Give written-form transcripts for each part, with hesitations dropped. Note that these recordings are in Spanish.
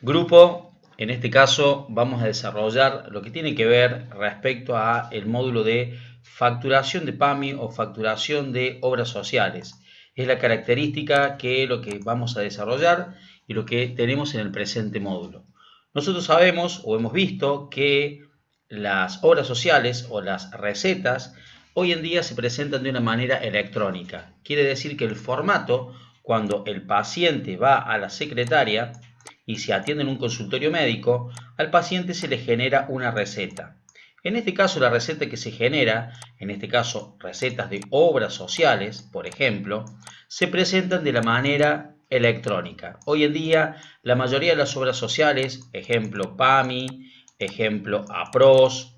Grupo, en este caso vamos a desarrollar lo que tiene que ver respecto a el módulo de facturación de PAMI o facturación de obras sociales. Es la característica que lo que vamos a desarrollar y lo que tenemos en el presente módulo. Nosotros sabemos o hemos visto que las obras sociales o las recetas hoy en día se presentan de una manera electrónica. Quiere decir que el formato, cuando el paciente va a la secretaria y se atiende en un consultorio médico, al paciente se le genera una receta. En este caso, la receta que se genera, en este caso recetas de obras sociales, por ejemplo, se presentan de la manera electrónica. Hoy en día, la mayoría de las obras sociales, ejemplo PAMI, ejemplo APROS,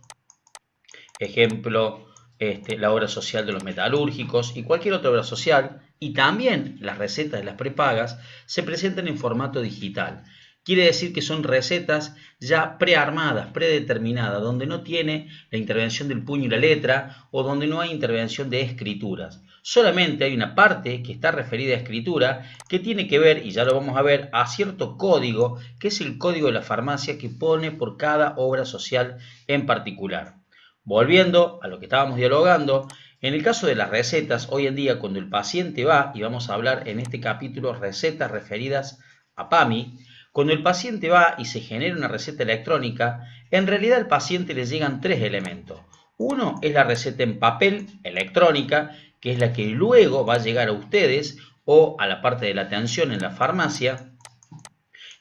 ejemplo la obra social de los metalúrgicos y cualquier otra obra social, y también las recetas de las prepagas, se presentan en formato digital. Quiere decir que son recetas ya prearmadas, predeterminadas, donde no tiene la intervención del puño y la letra o donde no hay intervención de escrituras. Solamente hay una parte que está referida a escritura que tiene que ver, y ya lo vamos a ver, a cierto código, que es el código de la farmacia que pone por cada obra social en particular. Volviendo a lo que estábamos dialogando, en el caso de las recetas, hoy en día cuando el paciente va, y vamos a hablar en este capítulo recetas referidas a PAMI, cuando el paciente va y se genera una receta electrónica, en realidad al paciente le llegan tres elementos. Uno es la receta en papel electrónica, que es la que luego va a llegar a ustedes o a la parte de la atención en la farmacia,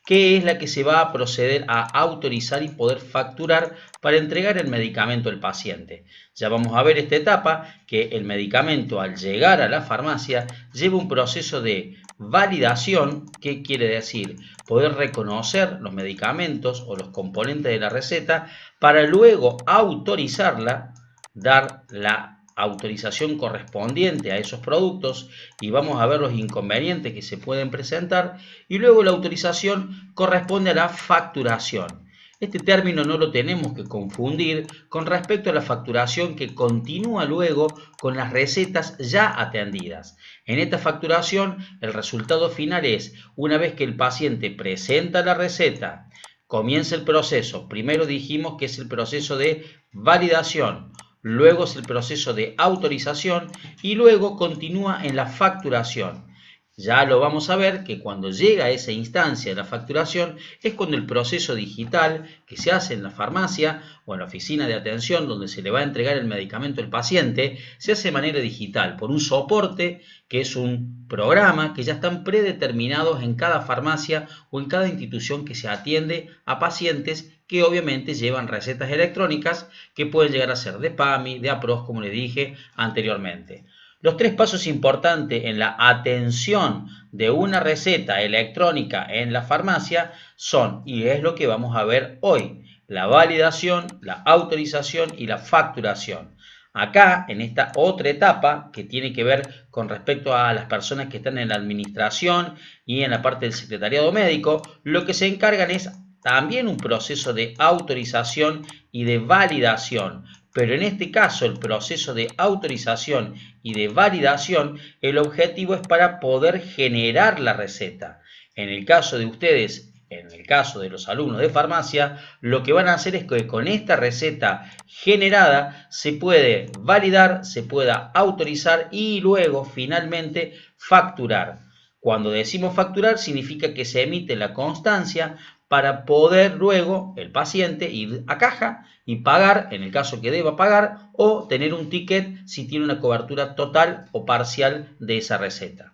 que es la que se va a proceder a autorizar y poder facturar para entregar el medicamento al paciente. Ya vamos a ver esta etapa, que el medicamento al llegar a la farmacia lleva un proceso de validación. ¿Qué quiere decir? Poder reconocer los medicamentos o los componentes de la receta para luego autorizarla, dar la autorización correspondiente a esos productos, y vamos a ver los inconvenientes que se pueden presentar, y luego la autorización corresponde a la facturación. Este término no lo tenemos que confundir con respecto a la facturación que continúa luego con las recetas ya atendidas. En esta facturación, el resultado final es, una vez que el paciente presenta la receta, comienza el proceso. Primero dijimos que es el proceso de validación, luego es el proceso de autorización y luego continúa en la facturación. Ya lo vamos a ver que cuando llega a esa instancia de la facturación es cuando el proceso digital que se hace en la farmacia o en la oficina de atención donde se le va a entregar el medicamento al paciente se hace de manera digital por un soporte que es un programa que ya están predeterminados en cada farmacia o en cada institución que se atiende a pacientes que obviamente llevan recetas electrónicas que pueden llegar a ser de PAMI, de APROS, como le dije anteriormente. Los tres pasos importantes en la atención de una receta electrónica en la farmacia son, y es lo que vamos a ver hoy, la validación, la autorización y la facturación. Acá, en esta otra etapa, que tiene que ver con respecto a las personas que están en la administración y en la parte del secretariado médico, lo que se encargan es también un proceso de autorización y de validación. Pero en este caso, el proceso de autorización y de validación, el objetivo es para poder generar la receta. En el caso de ustedes, en el caso de los alumnos de farmacia, lo que van a hacer es que con esta receta generada se puede validar, se pueda autorizar y luego finalmente facturar. Cuando decimos facturar significa que se emite la constancia para poder luego el paciente ir a caja y pagar en el caso que deba pagar o tener un ticket si tiene una cobertura total o parcial de esa receta.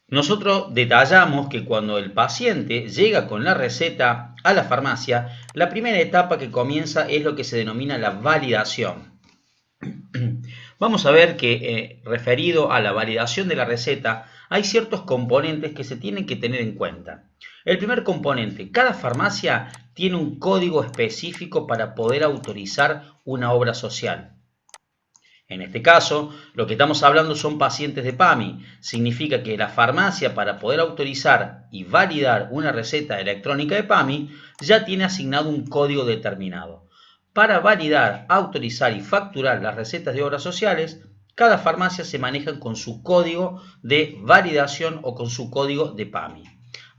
Nosotros detallamos que cuando el paciente llega con la receta a la farmacia, la primera etapa que comienza es lo que se denomina la validación. Vamos a ver que referido a la validación de la receta hay ciertos componentes que se tienen que tener en cuenta. El primer componente, cada farmacia tiene un código específico para poder autorizar una obra social. En este caso, lo que estamos hablando son pacientes de PAMI. Significa que la farmacia, para poder autorizar y validar una receta electrónica de PAMI, ya tiene asignado un código determinado. Para validar, autorizar y facturar las recetas de obras sociales, cada farmacia se maneja con su código de validación o con su código de PAMI.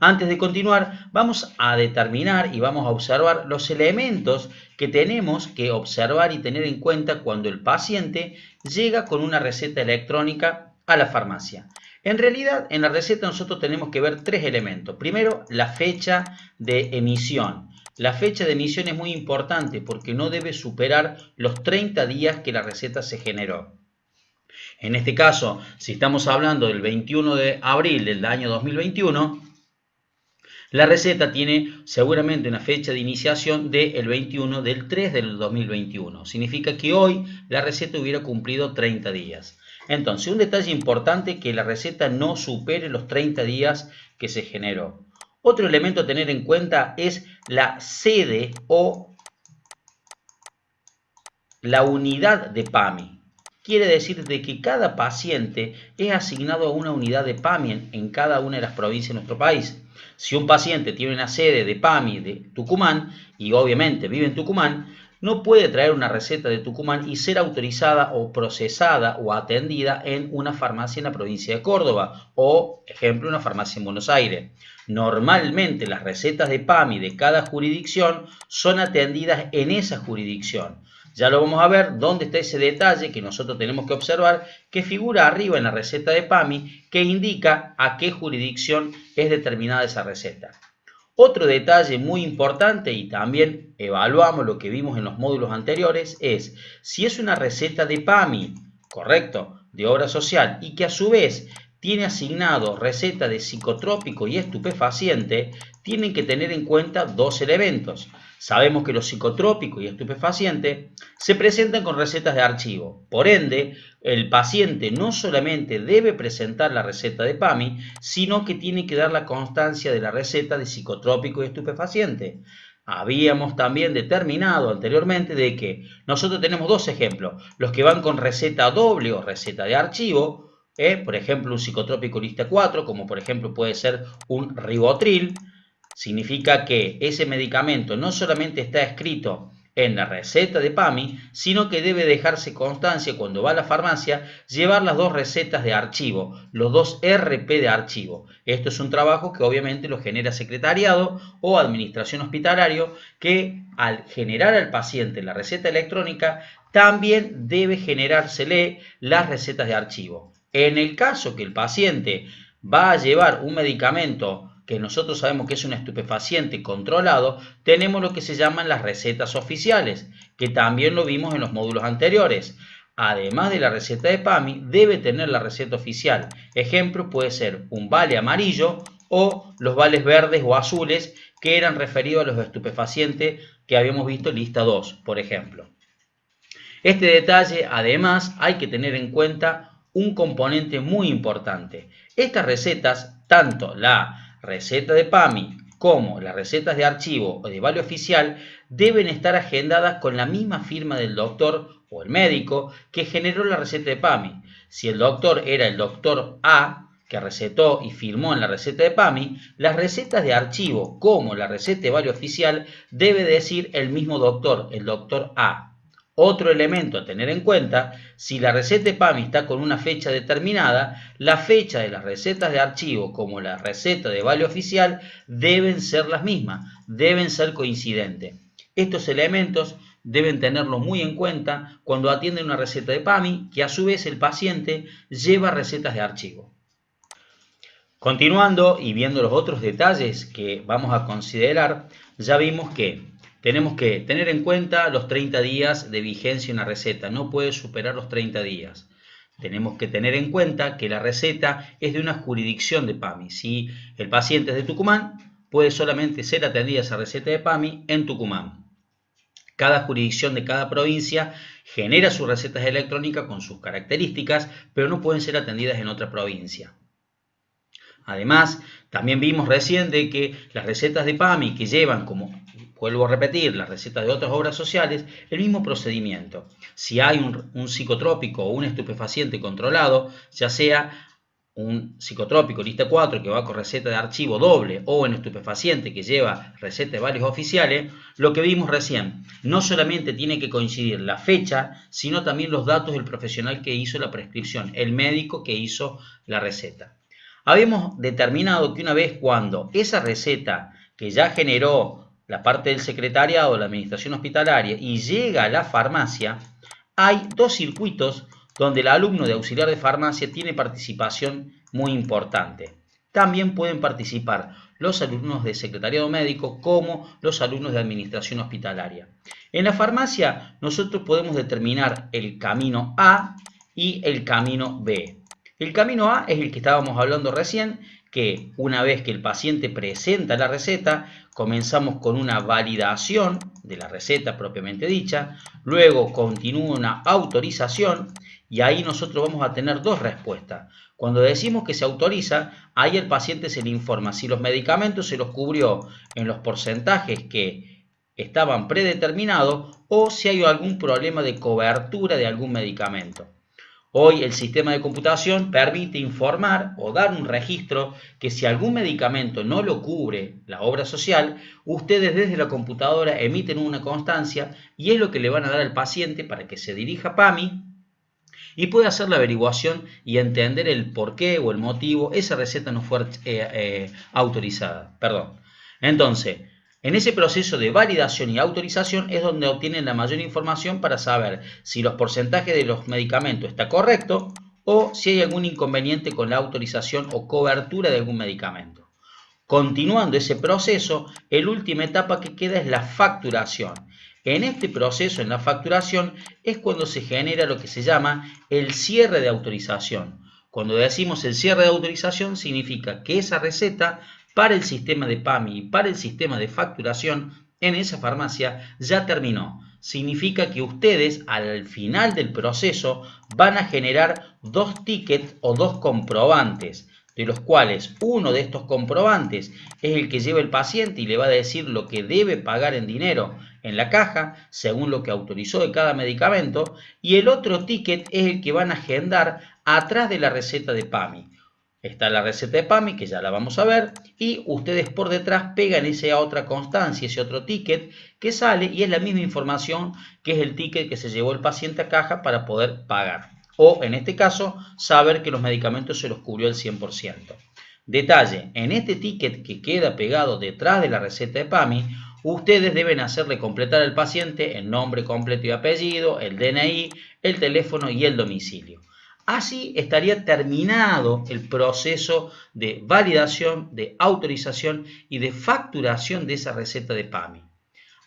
Antes de continuar, vamos a determinar y vamos a observar los elementos que tenemos que observar y tener en cuenta cuando el paciente llega con una receta electrónica a la farmacia. En realidad, en la receta nosotros tenemos que ver tres elementos. Primero, la fecha de emisión. La fecha de emisión es muy importante porque no debe superar los 30 días que la receta se generó. En este caso, si estamos hablando del 21 de abril del año 2021, la receta tiene seguramente una fecha de iniciación del 21 del 3 del 2021. Significa que hoy la receta hubiera cumplido 30 días. Entonces, un detalle importante es que la receta no supere los 30 días que se generó. Otro elemento a tener en cuenta es la sede o la unidad de PAMI. Quiere decir de que cada paciente es asignado a una unidad de PAMI en cada una de las provincias de nuestro país. Si un paciente tiene una sede de PAMI de Tucumán y obviamente vive en Tucumán, no puede traer una receta de Tucumán y ser autorizada o procesada o atendida en una farmacia en la provincia de Córdoba o, ejemplo, una farmacia en Buenos Aires. Normalmente las recetas de PAMI de cada jurisdicción son atendidas en esa jurisdicción. Ya lo vamos a ver dónde está ese detalle que nosotros tenemos que observar, que figura arriba en la receta de PAMI, que indica a qué jurisdicción es determinada esa receta. Otro detalle muy importante, y también evaluamos lo que vimos en los módulos anteriores, es si es una receta de PAMI, correcto, de obra social, y que a su vez tiene asignado receta de psicotrópico y estupefaciente, tienen que tener en cuenta dos elementos. Sabemos que los psicotrópicos y estupefacientes se presentan con recetas de archivo. Por ende, el paciente no solamente debe presentar la receta de PAMI, sino que tiene que dar la constancia de la receta de psicotrópico y estupefaciente. Habíamos también determinado anteriormente de que nosotros tenemos dos ejemplos, los que van con receta doble o receta de archivo, por ejemplo un psicotrópico lista 4, como por ejemplo puede ser un Rivotril. Significa que ese medicamento no solamente está escrito en la receta de PAMI, sino que debe dejarse constancia cuando va a la farmacia, llevar las dos recetas de archivo, los dos RP de archivo. Esto es un trabajo que obviamente lo genera secretariado o administración hospitalario, que al generar al paciente la receta electrónica, también debe generársele las recetas de archivo. En el caso que el paciente va a llevar un medicamento que nosotros sabemos que es un estupefaciente controlado, tenemos lo que se llaman las recetas oficiales, que también lo vimos en los módulos anteriores. Además de la receta de PAMI, debe tener la receta oficial. Ejemplo puede ser un vale amarillo o los vales verdes o azules que eran referidos a los estupefacientes que habíamos visto en lista 2, por ejemplo. Este detalle, además, hay que tener en cuenta un componente muy importante. Estas recetas, tanto la receta de PAMI como las recetas de archivo o de vale oficial, deben estar agendadas con la misma firma del doctor o el médico que generó la receta de PAMI. Si el doctor era el doctor A, que recetó y firmó en la receta de PAMI, las recetas de archivo como la receta de vale oficial debe decir el mismo doctor, el doctor A. Otro elemento a tener en cuenta, si la receta de PAMI está con una fecha determinada, la fecha de las recetas de archivo como la receta de vale oficial deben ser las mismas, deben ser coincidentes. Estos elementos deben tenerlo muy en cuenta cuando atienden una receta de PAMI, que a su vez el paciente lleva recetas de archivo. Continuando y viendo los otros detalles que vamos a considerar, ya vimos que tenemos que tener en cuenta los 30 días de vigencia en una receta, no puede superar los 30 días. Tenemos que tener en cuenta que la receta es de una jurisdicción de PAMI. Si el paciente es de Tucumán, puede solamente ser atendida esa receta de PAMI en Tucumán. Cada jurisdicción de cada provincia genera sus recetas electrónicas con sus características, pero no pueden ser atendidas en otra provincia. Además, también vimos recién de que las recetas de PAMI que llevan, como vuelvo a repetir, las recetas de otras obras sociales, el mismo procedimiento. Si hay un psicotrópico o un estupefaciente controlado, ya sea un psicotrópico lista 4 que va con receta de archivo doble o un estupefaciente que lleva receta de varios oficiales, lo que vimos recién, no solamente tiene que coincidir la fecha, sino también los datos del profesional que hizo la prescripción, el médico que hizo la receta. Habíamos determinado que una vez cuando esa receta que ya generó la parte del secretariado de la administración hospitalaria y llega a la farmacia, hay dos circuitos donde el alumno de auxiliar de farmacia tiene participación muy importante. También pueden participar los alumnos de secretariado médico como los alumnos de administración hospitalaria. En la farmacia nosotros podemos determinar el camino A y el camino B. El camino A es el que estábamos hablando recién, que una vez que el paciente presenta la receta, comenzamos con una validación de la receta propiamente dicha, luego continúa una autorización y ahí nosotros vamos a tener dos respuestas. Cuando decimos que se autoriza, ahí el paciente se le informa si los medicamentos se los cubrió en los porcentajes que estaban predeterminados o si hay algún problema de cobertura de algún medicamento. Hoy el sistema de computación permite informar o dar un registro que si algún medicamento no lo cubre la obra social, ustedes desde la computadora emiten una constancia y es lo que le van a dar al paciente para que se dirija a PAMI y pueda hacer la averiguación y entender el por qué o el motivo esa receta no fue autorizada. Entonces, en ese proceso de validación y autorización es donde obtienen la mayor información para saber si los porcentajes de los medicamentos está correcto o si hay algún inconveniente con la autorización o cobertura de algún medicamento. Continuando ese proceso, la última etapa que queda es la facturación. En este proceso, en la facturación, es cuando se genera lo que se llama el cierre de autorización. Cuando decimos el cierre de autorización, significa que esa receta para el sistema de PAMI y para el sistema de facturación en esa farmacia ya terminó. Significa que ustedes al final del proceso van a generar dos tickets o dos comprobantes, de los cuales uno de estos comprobantes es el que lleva el paciente y le va a decir lo que debe pagar en dinero en la caja, según lo que autorizó de cada medicamento, y el otro ticket es el que van a agendar atrás de la receta de PAMI. Está la receta de PAMI, que ya la vamos a ver, y ustedes por detrás pegan esa otra constancia, ese otro ticket que sale y es la misma información que es el ticket que se llevó el paciente a caja para poder pagar. O en este caso, saber que los medicamentos se los cubrió al 100%. Detalle, en este ticket que queda pegado detrás de la receta de PAMI, ustedes deben hacerle completar al paciente el nombre completo y apellido, el DNI, el teléfono y el domicilio. Así estaría terminado el proceso de validación, de autorización y de facturación de esa receta de PAMI.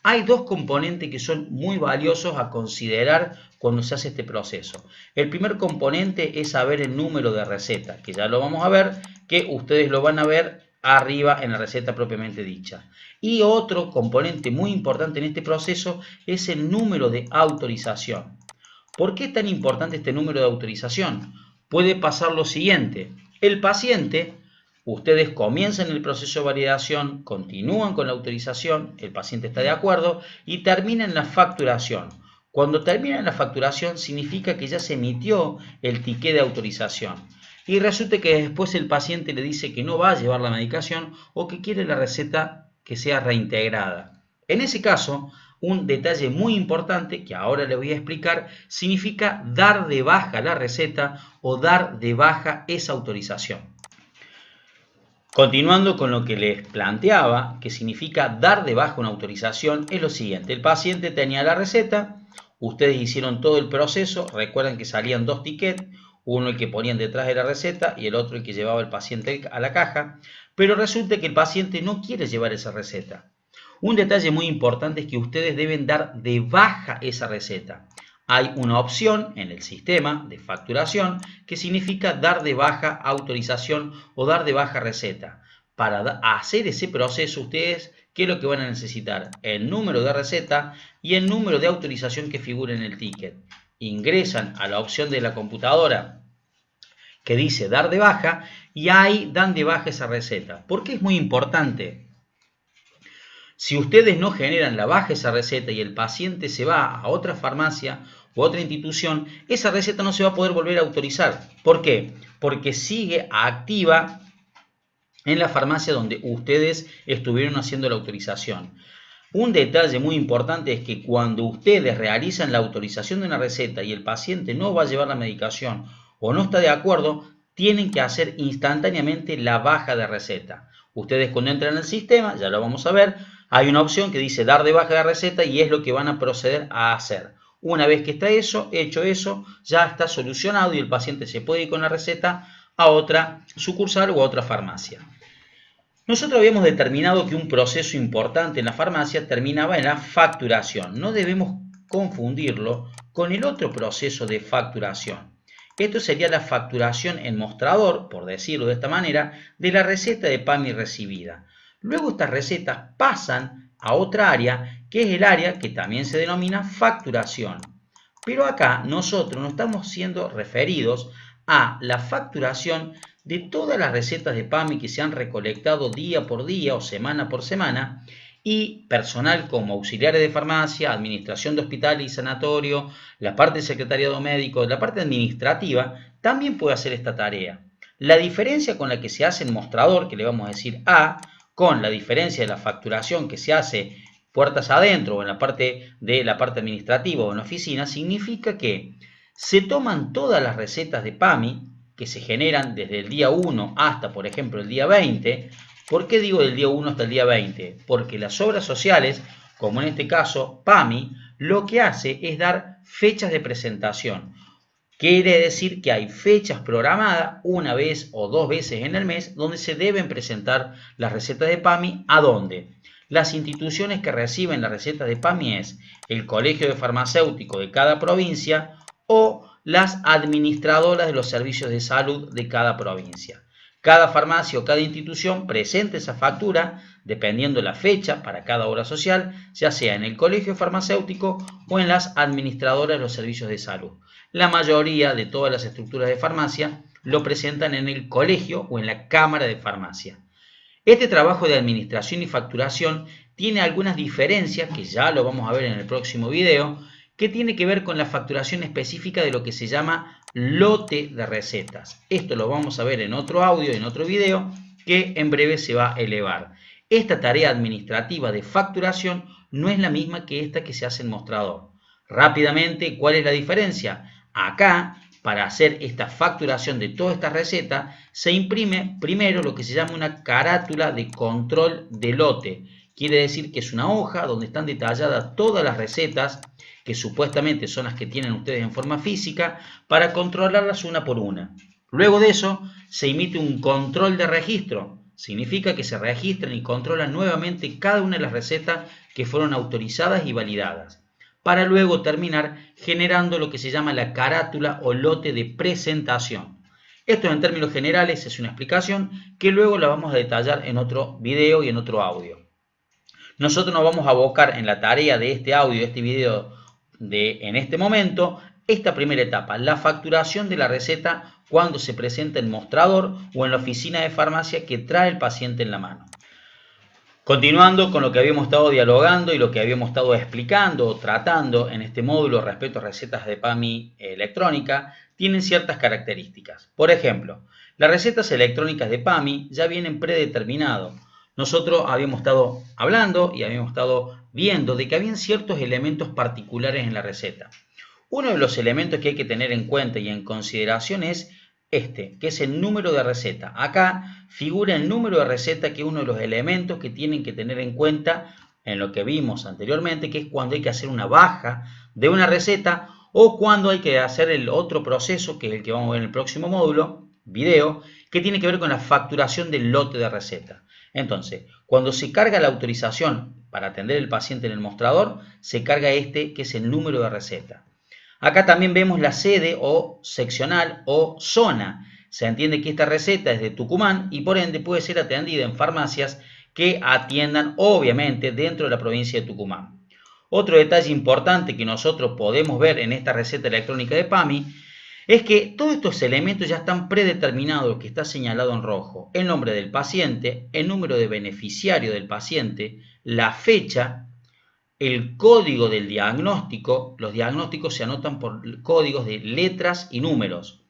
Hay dos componentes que son muy valiosos a considerar cuando se hace este proceso. El primer componente es saber el número de receta, que ya lo vamos a ver, que ustedes lo van a ver arriba en la receta propiamente dicha. Y otro componente muy importante en este proceso es el número de autorización. ¿Por qué es tan importante este número de autorización? Puede pasar lo siguiente. El paciente, ustedes comienzan el proceso de validación, continúan con la autorización, el paciente está de acuerdo y terminan la facturación. Cuando terminan la facturación significa que ya se emitió el ticket de autorización. Y resulta que después el paciente le dice que no va a llevar la medicación o que quiere la receta que sea reintegrada. En ese caso, un detalle muy importante que ahora les voy a explicar significa dar de baja la receta o dar de baja esa autorización. Continuando con lo que les planteaba, que significa dar de baja una autorización, es lo siguiente. El paciente tenía la receta, ustedes hicieron todo el proceso, recuerden que salían dos tickets, uno el que ponían detrás de la receta y el otro el que llevaba el paciente a la caja, pero resulta que el paciente no quiere llevar esa receta. Un detalle muy importante es que ustedes deben dar de baja esa receta. Hay una opción en el sistema de facturación que significa dar de baja autorización o dar de baja receta. Para hacer ese proceso ustedes, ¿qué es lo que van a necesitar? El número de receta y el número de autorización que figura en el ticket. Ingresan a la opción de la computadora que dice dar de baja y ahí dan de baja esa receta. ¿Por qué es muy importante? Si ustedes no generan la baja esa receta y el paciente se va a otra farmacia u otra institución, esa receta no se va a poder volver a autorizar. ¿Por qué? Porque sigue activa en la farmacia donde ustedes estuvieron haciendo la autorización. Un detalle muy importante es que cuando ustedes realizan la autorización de una receta y el paciente no va a llevar la medicación o no está de acuerdo, tienen que hacer instantáneamente la baja de receta. Ustedes cuando entran al sistema, ya lo vamos a ver, hay una opción que dice dar de baja de receta y es lo que van a proceder a hacer. Una vez que está hecho eso, ya está solucionado y el paciente se puede ir con la receta a otra sucursal o a otra farmacia. Nosotros habíamos determinado que un proceso importante en la farmacia terminaba en la facturación. No debemos confundirlo con el otro proceso de facturación. Esto sería la facturación en mostrador, por decirlo de esta manera, de la receta de PAMI recibida. Luego estas recetas pasan a otra área, que es el área que también se denomina facturación. Pero acá nosotros no estamos siendo referidos a la facturación de todas las recetas de PAMI que se han recolectado día por día o semana por semana, y personal como auxiliares de farmacia, administración de hospital y sanatorio, la parte de secretariado médico, la parte administrativa, también puede hacer esta tarea. La diferencia con la que se hace en mostrador, que le vamos a decir A, con la diferencia de la facturación que se hace puertas adentro o en la parte administrativa o en oficina, significa que se toman todas las recetas de PAMI que se generan desde el día 1 hasta, por ejemplo, el día 20. ¿Por qué digo del día 1 hasta el día 20? Porque las obras sociales, como en este caso PAMI, lo que hace es dar fechas de presentación. Quiere decir que hay fechas programadas una vez o dos veces en el mes donde se deben presentar las recetas de PAMI. ¿A dónde? Las instituciones que reciben las recetas de PAMI es el Colegio de Farmacéuticos de cada provincia o las administradoras de los servicios de salud de cada provincia. Cada farmacia o cada institución presenta esa factura dependiendo la fecha para cada obra social, ya sea en el colegio farmacéutico o en las administradoras de los servicios de salud. La mayoría de todas las estructuras de farmacia lo presentan en el colegio o en la cámara de farmacia. Este trabajo de administración y facturación tiene algunas diferencias, que ya lo vamos a ver en el próximo video, que tiene que ver con la facturación específica de lo que se llama lote de recetas. Esto lo vamos a ver en otro audio, en otro video, que en breve se va a elevar. Esta tarea administrativa de facturación no es la misma que esta que se hace en mostrador. Rápidamente, ¿cuál es la diferencia? Acá, para hacer esta facturación de todas estas recetas, se imprime primero lo que se llama una carátula de control de lote. Quiere decir que es una hoja donde están detalladas todas las recetas que supuestamente son las que tienen ustedes en forma física, para controlarlas una por una. Luego de eso, se emite un control de registro. Significa que se registran y controlan nuevamente cada una de las recetas que fueron autorizadas y validadas, para luego terminar generando lo que se llama la carátula o lote de presentación. Esto en términos generales es una explicación que luego la vamos a detallar en otro video y en otro audio. Nosotros nos vamos a abocar en la tarea de este audio, de este video, en este momento, esta primera etapa, la facturación de la receta cuando se presenta en mostrador o en la oficina de farmacia que trae el paciente en la mano. Continuando con lo que habíamos estado dialogando y lo que habíamos estado explicando o tratando en este módulo respecto a recetas de PAMI electrónica, tienen ciertas características. Por ejemplo, las recetas electrónicas de PAMI ya vienen predeterminadas. Nosotros habíamos estado hablando y habíamos estado viendo de que habían ciertos elementos particulares en la receta. Uno de los elementos que hay que tener en cuenta y en consideración es que es el número de receta. Acá figura el número de receta, que es uno de los elementos que tienen que tener en cuenta en lo que vimos anteriormente, que es cuando hay que hacer una baja de una receta o cuando hay que hacer el otro proceso, que es el que vamos a ver en el próximo módulo, video, que tiene que ver con la facturación del lote de receta. Entonces, cuando se carga la autorización para atender al paciente en el mostrador, se carga que es el número de receta. Acá también vemos la sede o seccional o zona. Se entiende que esta receta es de Tucumán y por ende puede ser atendida en farmacias que atiendan obviamente dentro de la provincia de Tucumán. Otro detalle importante que nosotros podemos ver en esta receta electrónica de PAMI es que todos estos elementos ya están predeterminados, que está señalado en rojo: el nombre del paciente, el número de beneficiario del paciente, la fecha, el código del diagnóstico. Los diagnósticos se anotan por códigos de letras y números,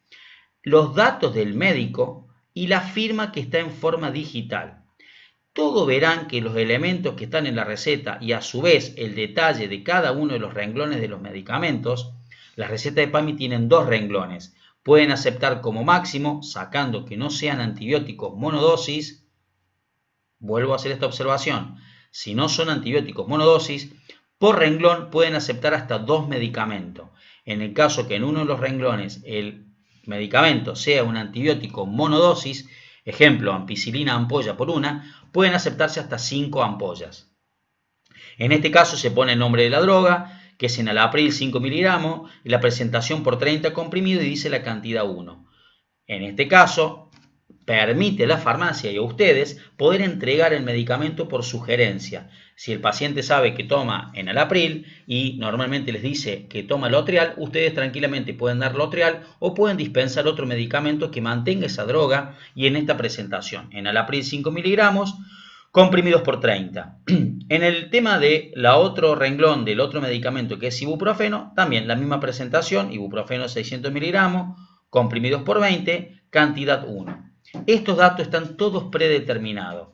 los datos del médico y la firma que está en forma digital. Todo verán que los elementos que están en la receta y a su vez el detalle de cada uno de los renglones de los medicamentos. Las recetas de PAMI tienen dos renglones. pueden aceptar como máximo, sacando que no sean antibióticos monodosis. Vuelvo a hacer esta observación. Si no son antibióticos monodosis, por renglón pueden aceptar hasta 2 medicamentos. En el caso que en uno de los renglones el medicamento sea un antibiótico monodosis, ejemplo, ampicilina ampolla por una, pueden aceptarse hasta 5 ampollas. En este caso se pone el nombre de la droga, que es enalapril 5 miligramos, y la presentación por 30 comprimidos y dice la cantidad 1. En este caso, permite a la farmacia y a ustedes poder entregar el medicamento por sugerencia. Si el paciente sabe que toma enalapril y normalmente les dice que toma Lotrial, ustedes tranquilamente pueden dar Lotrial o pueden dispensar otro medicamento que mantenga esa droga y en esta presentación, enalapril 5 miligramos, comprimidos por 30. En el tema de la otro renglón del otro medicamento que es ibuprofeno, también la misma presentación, ibuprofeno 600 miligramos, comprimidos por 20, cantidad 1. Estos datos están todos predeterminados.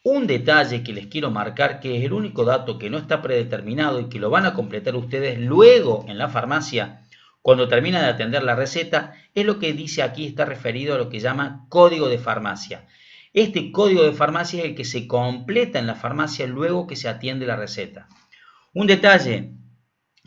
Un detalle que les quiero marcar, que es el único dato que no está predeterminado y que lo van a completar ustedes luego en la farmacia, cuando terminan de atender la receta, es lo que dice aquí, está referido a lo que llama código de farmacia. Este código de farmacia es el que se completa en la farmacia luego que se atiende la receta. Un detalle,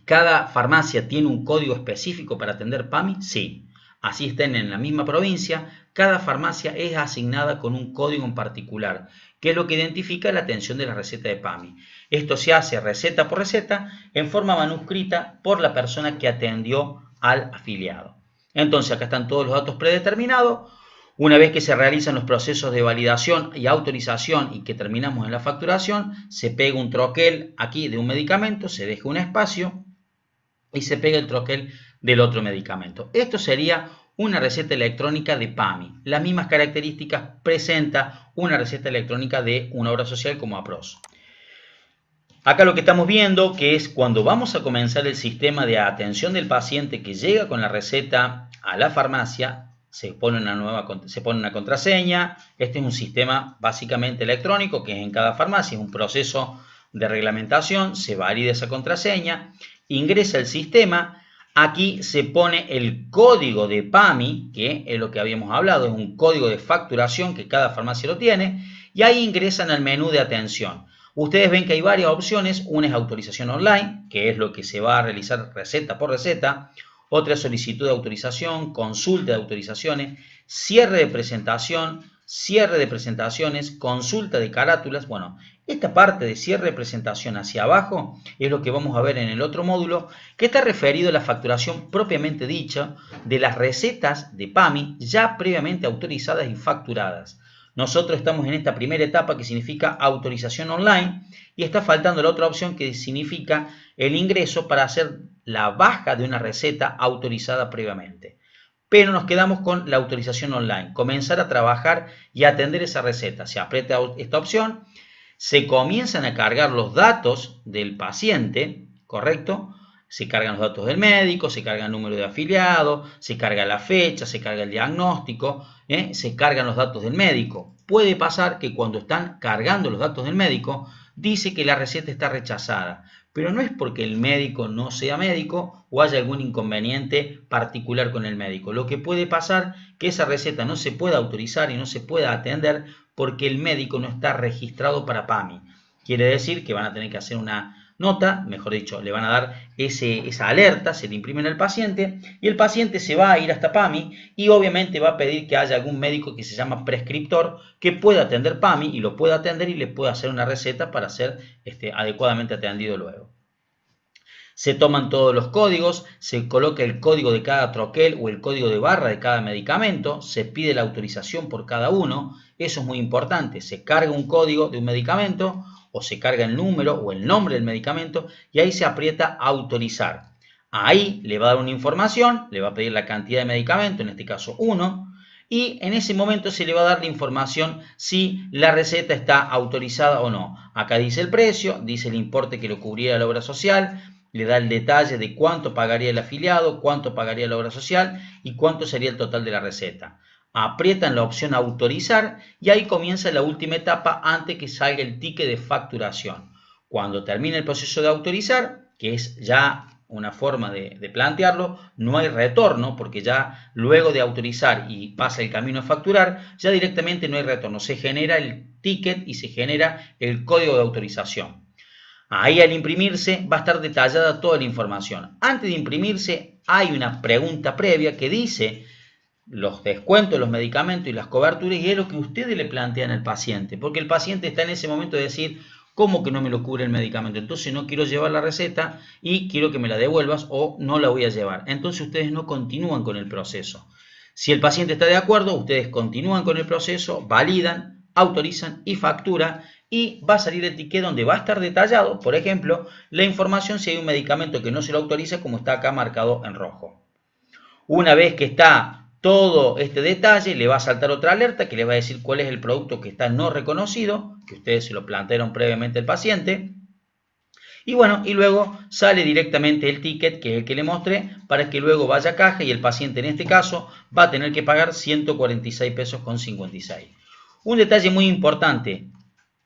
¿cada farmacia tiene un código específico para atender PAMI? Sí. Así estén en la misma provincia, cada farmacia es asignada con un código en particular, que es lo que identifica la atención de la receta de PAMI. Esto se hace receta por receta en forma manuscrita por la persona que atendió al afiliado. Entonces acá están todos los datos predeterminados. Una vez que se realizan los procesos de validación y autorización y que terminamos en la facturación, se pega un troquel aquí de un medicamento, se deja un espacio y se pega el troquel del otro medicamento. Esto sería una receta electrónica de PAMI. Las mismas características presenta una receta electrónica de una obra social como APROS. Acá lo que estamos viendo que es cuando vamos a comenzar el sistema de atención del paciente que llega con la receta a la farmacia, se pone una contraseña. Este es un sistema básicamente electrónico que es en cada farmacia, es un proceso de reglamentación, se valida esa contraseña, ingresa el sistema, aquí se pone el código de PAMI, que es lo que habíamos hablado, es un código de facturación que cada farmacia lo tiene, y ahí ingresan al menú de atención. Ustedes ven que hay varias opciones, una es autorización online, que es lo que se va a realizar receta por receta, otra es solicitud de autorización, consulta de autorizaciones, cierre de presentación, cierre de presentaciones, consulta de carátulas. Bueno, esta parte de cierre de presentación hacia abajo es lo que vamos a ver en el otro módulo, que está referido a la facturación propiamente dicha de las recetas de PAMI ya previamente autorizadas y facturadas. Nosotros estamos en esta primera etapa que significa autorización online y está faltando la otra opción que significa el ingreso para hacer la baja de una receta autorizada previamente. Pero nos quedamos con la autorización online, comenzar a trabajar y atender esa receta. Se aprieta esta opción, se comienzan a cargar los datos del paciente, ¿correcto? Se cargan los datos del médico, se carga el número de afiliado, se carga la fecha, se carga el diagnóstico, se cargan los datos del médico. Puede pasar que cuando están cargando los datos del médico, dice que la receta está rechazada, pero no es porque el médico no sea médico o haya algún inconveniente particular con el médico. Lo que puede pasar es que esa receta no se pueda autorizar y no se pueda atender porque el médico no está registrado para PAMI. Quiere decir que van a tener que hacer una nota, mejor dicho, le van a dar esa alerta, se le imprimen al paciente y el paciente se va a ir hasta PAMI y obviamente va a pedir que haya algún médico que se llama prescriptor que pueda atender PAMI y lo pueda atender y le pueda hacer una receta para ser adecuadamente atendido luego. Se toman todos los códigos, se coloca el código de cada troquel o el código de barra de cada medicamento, se pide la autorización por cada uno, eso es muy importante, se carga un código de un medicamento o se carga el número o el nombre del medicamento y ahí se aprieta autorizar. Ahí le va a dar una información, le va a pedir la cantidad de medicamento, en este caso 1, y en ese momento se le va a dar la información si la receta está autorizada o no. Acá dice el precio, dice el importe que lo cubriera la obra social, le da el detalle de cuánto pagaría el afiliado, cuánto pagaría la obra social y cuánto sería el total de la receta. Aprietan la opción autorizar y ahí comienza la última etapa antes que salga el ticket de facturación. Cuando termine el proceso de autorizar, que es ya una forma de plantearlo, no hay retorno, porque ya luego de autorizar y pasa el camino a facturar, ya directamente no hay retorno, se genera el ticket y se genera el código de autorización. Ahí al imprimirse va a estar detallada toda la información. Antes de imprimirse hay una pregunta previa que dice los descuentos, los medicamentos y las coberturas, y es lo que ustedes le plantean al paciente, porque el paciente está en ese momento de decir, ¿cómo que no me lo cubre el medicamento? Entonces no quiero llevar la receta y quiero que me la devuelvas o no la voy a llevar. Entonces ustedes no continúan con el proceso. Si el paciente está de acuerdo, ustedes continúan con el proceso, validan, autorizan y factura, y va a salir el ticket donde va a estar detallado, por ejemplo, la información si hay un medicamento que no se lo autoriza, como está acá marcado en rojo. Una vez que está todo este detalle, le va a saltar otra alerta que le va a decir cuál es el producto que está no reconocido, que ustedes se lo plantearon previamente al paciente. Y bueno, y luego sale directamente el ticket, que es el que le mostré, para que luego vaya a caja y el paciente en este caso va a tener que pagar 146 pesos con 56. Un detalle muy importante.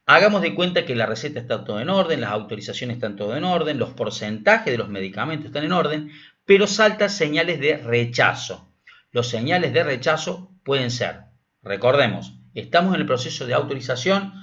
Hagamos de cuenta que la receta está todo en orden, las autorizaciones están todo en orden, los porcentajes de los medicamentos están en orden, pero saltan señales de rechazo. Los señales de rechazo pueden ser, recordemos, estamos en el proceso de autorización,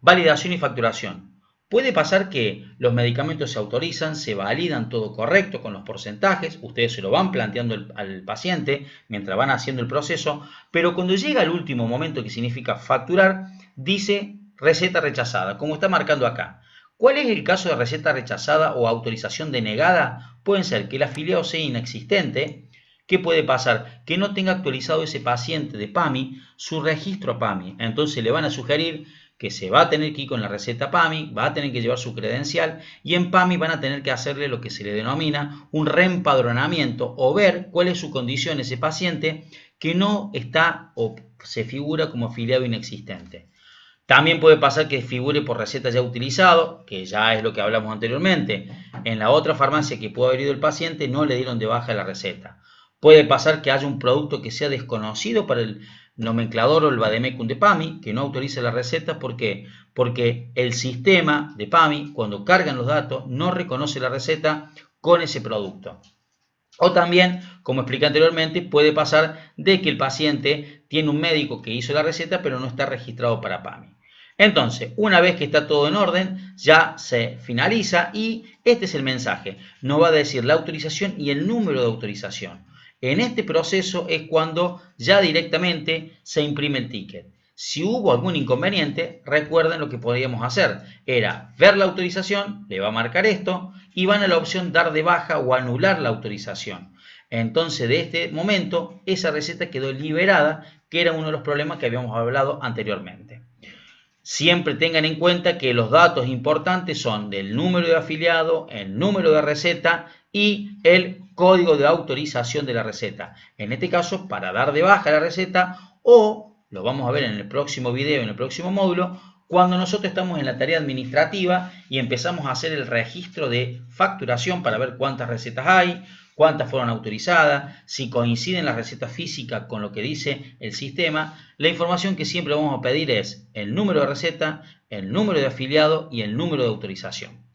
validación y facturación. Puede pasar que los medicamentos se autorizan, se validan todo correcto con los porcentajes, ustedes se lo van planteando al paciente mientras van haciendo el proceso, pero cuando llega el último momento que significa facturar, dice receta rechazada, como está marcando acá. ¿Cuál es el caso de receta rechazada o autorización denegada? Pueden ser que el afiliado sea inexistente. ¿Qué puede pasar? Que no tenga actualizado ese paciente de PAMI su registro a PAMI. Entonces le van a sugerir que se va a tener que ir con la receta PAMI, va a tener que llevar su credencial y en PAMI van a tener que hacerle lo que se le denomina un reempadronamiento o ver cuál es su condición ese paciente que no está o se figura como afiliado inexistente. También puede pasar que figure por receta ya utilizado, que ya es lo que hablamos anteriormente. En la otra farmacia que pudo haber ido el paciente no le dieron de baja la receta. Puede pasar que haya un producto que sea desconocido para el nomenclador o el vademecum de PAMI, que no autorice la receta. ¿Por qué? Porque el sistema de PAMI, cuando cargan los datos, no reconoce la receta con ese producto. O también, como expliqué anteriormente, puede pasar de que el paciente tiene un médico que hizo la receta pero no está registrado para PAMI. Entonces, una vez que está todo en orden, ya se finaliza y este es el mensaje. Nos va a decir la autorización y el número de autorización. En este proceso es cuando ya directamente se imprime el ticket. Si hubo algún inconveniente, recuerden lo que podíamos hacer. Era ver la autorización, le va a marcar esto, y van a la opción dar de baja o anular la autorización. Entonces, de este momento, esa receta quedó liberada, que era uno de los problemas que habíamos hablado anteriormente. Siempre tengan en cuenta que los datos importantes son del número de afiliado, el número de receta y el código de autorización de la receta. En este caso, para dar de baja la receta, o lo vamos a ver en el próximo video, en el próximo módulo, cuando nosotros estamos en la tarea administrativa y empezamos a hacer el registro de facturación para ver cuántas recetas hay, cuántas fueron autorizadas, si coinciden las recetas físicas con lo que dice el sistema. La información que siempre vamos a pedir es el número de receta, el número de afiliado y el número de autorización.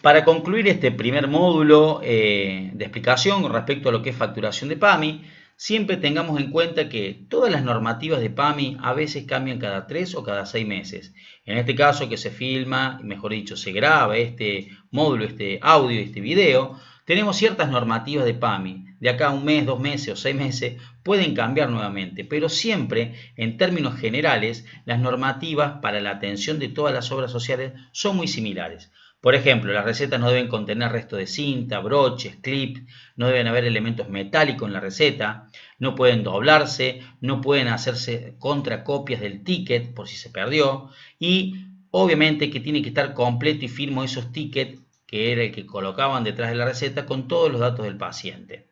Para concluir este primer módulo de explicación con respecto a lo que es facturación de PAMI, siempre tengamos en cuenta que todas las normativas de PAMI a veces cambian cada 3 o cada 6 meses. En este caso que se filma, mejor dicho, se graba este módulo, este audio, este video, tenemos ciertas normativas de PAMI. De acá a un mes, 2 meses o 6 meses pueden cambiar nuevamente, pero siempre, en términos generales, las normativas para la atención de todas las obras sociales son muy similares. Por ejemplo, las recetas no deben contener resto de cinta, broches, clips, no deben haber elementos metálicos en la receta, no pueden doblarse, no pueden hacerse contracopias del ticket por si se perdió y obviamente que tiene que estar completo y firme esos tickets que era el que colocaban detrás de la receta con todos los datos del paciente.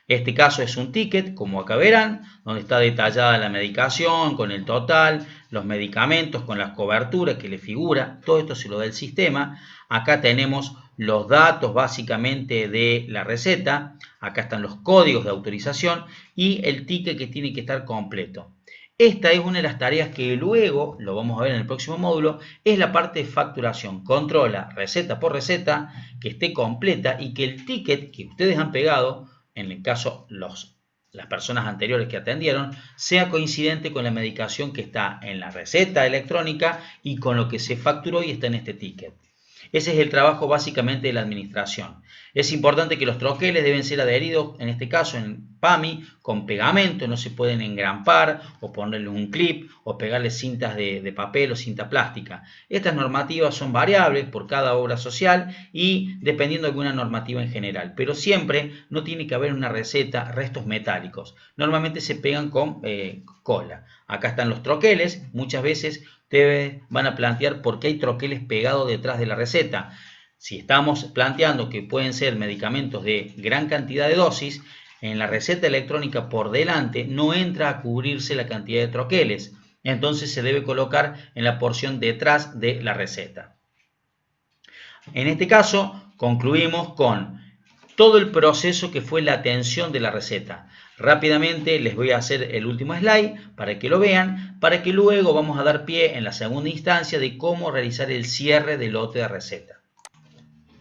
Este caso es un ticket, como acá verán, donde está detallada la medicación con el total, los medicamentos con las coberturas que le figura, todo esto se lo da el sistema. Acá tenemos los datos básicamente de la receta, acá están los códigos de autorización y el ticket que tiene que estar completo. Esta es una de las tareas que luego, lo vamos a ver en el próximo módulo, es la parte de facturación. Controla receta por receta, que esté completa y que el ticket que ustedes han pegado, en el caso las personas anteriores que atendieron, sea coincidente con la medicación que está en la receta electrónica y con lo que se facturó y está en este ticket. Ese es el trabajo básicamente de la administración. Es importante que los troqueles deben ser adheridos, en este caso en PAMI, con pegamento, no se pueden engrampar o ponerle un clip o pegarle cintas de papel o cinta plástica. Estas normativas son variables por cada obra social y dependiendo de alguna normativa en general, pero siempre no tiene que haber una receta restos metálicos. Normalmente se pegan con cola. Acá están los troqueles, muchas veces ustedes van a plantear por qué hay troqueles pegados detrás de la receta. Si estamos planteando que pueden ser medicamentos de gran cantidad de dosis, en la receta electrónica por delante no entra a cubrirse la cantidad de troqueles. Entonces se debe colocar en la porción detrás de la receta. En este caso concluimos con todo el proceso que fue la atención de la receta. Rápidamente les voy a hacer el último slide para que lo vean, para que luego vamos a dar pie en la segunda instancia de cómo realizar el cierre del lote de receta.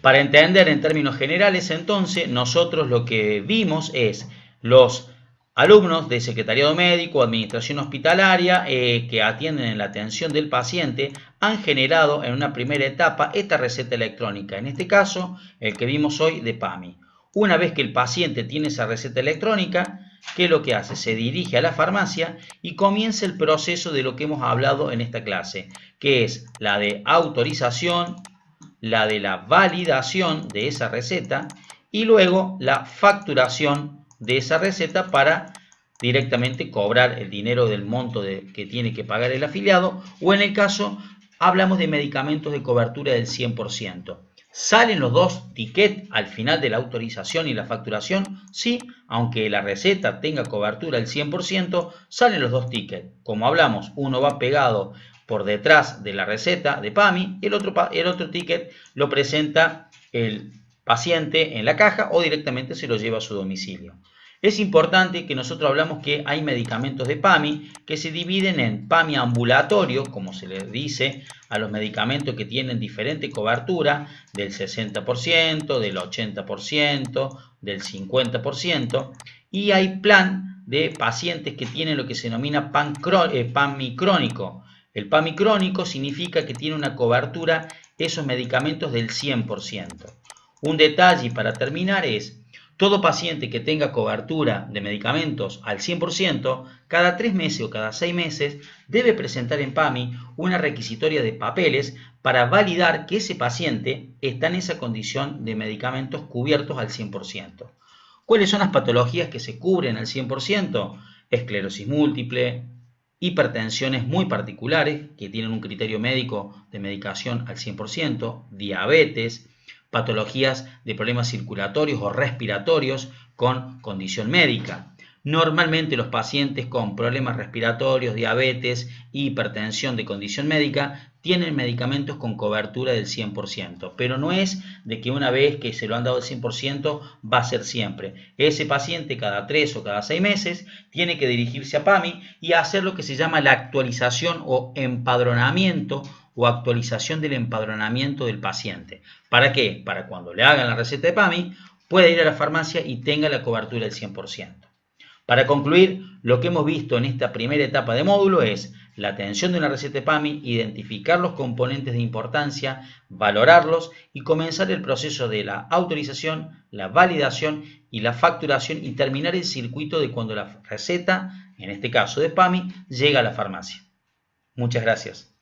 Para entender en términos generales, entonces, nosotros lo que vimos es los alumnos de secretariado médico o administración hospitalaria que atienden en la atención del paciente han generado en una primera etapa esta receta electrónica, en este caso el que vimos hoy de PAMI. Una vez que el paciente tiene esa receta electrónica, ¿qué es lo que hace? Se dirige a la farmacia y comienza el proceso de lo que hemos hablado en esta clase, que es la de autorización, la de la validación de esa receta y luego la facturación de esa receta para directamente cobrar el dinero del monto que tiene que pagar el afiliado, o en el caso hablamos de medicamentos de cobertura del 100%. ¿Salen los dos tickets al final de la autorización y la facturación? Sí, aunque la receta tenga cobertura del 100%, salen los dos tickets. Como hablamos, uno va pegado por detrás de la receta de PAMI, el otro ticket lo presenta el paciente en la caja o directamente se lo lleva a su domicilio. Es importante que nosotros hablamos que hay medicamentos de PAMI que se dividen en PAMI ambulatorio, como se le dice a los medicamentos que tienen diferente cobertura, del 60%, del 80%, del 50%, y hay plan de pacientes que tienen lo que se denomina PAMI crónico. El PAMI crónico significa que tiene una cobertura esos medicamentos del 100%. Un detalle para terminar es: todo paciente que tenga cobertura de medicamentos al 100%, cada 3 meses o cada 6 meses debe presentar en PAMI una requisitoria de papeles para validar que ese paciente está en esa condición de medicamentos cubiertos al 100%. ¿Cuáles son las patologías que se cubren al 100%? Esclerosis múltiple, hipertensiones muy particulares que tienen un criterio médico de medicación al 100%, diabetes, patologías de problemas circulatorios o respiratorios con condición médica. Normalmente los pacientes con problemas respiratorios, diabetes, hipertensión de condición médica tienen medicamentos con cobertura del 100%, pero no es de que una vez que se lo han dado el 100% va a ser siempre. Ese paciente cada 3 o cada 6 meses tiene que dirigirse a PAMI y hacer lo que se llama la actualización o empadronamiento o actualización del empadronamiento del paciente. ¿Para qué? Para cuando le hagan la receta de PAMI pueda ir a la farmacia y tenga la cobertura del 100%. Para concluir, lo que hemos visto en esta primera etapa de módulo es la atención de una receta de PAMI, identificar los componentes de importancia, valorarlos y comenzar el proceso de la autorización, la validación y la facturación y terminar el circuito de cuando la receta, en este caso de PAMI, llega a la farmacia. Muchas gracias.